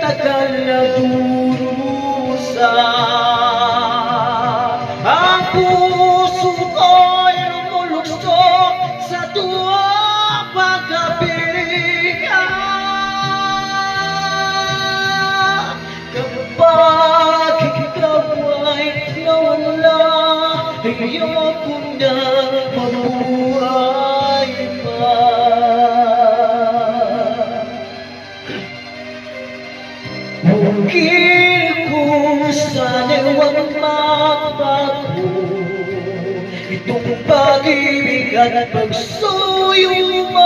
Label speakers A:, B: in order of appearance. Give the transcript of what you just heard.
A: tagal na durusa. Ang puso ko'y lumuluksok sa tuwang pagkabigyan. Kapag ikaw ay nawala, ayoko na mabuhay pa. Mungkin kung sana'y huwag magbago itong pag-ibig at pagsuyo mo.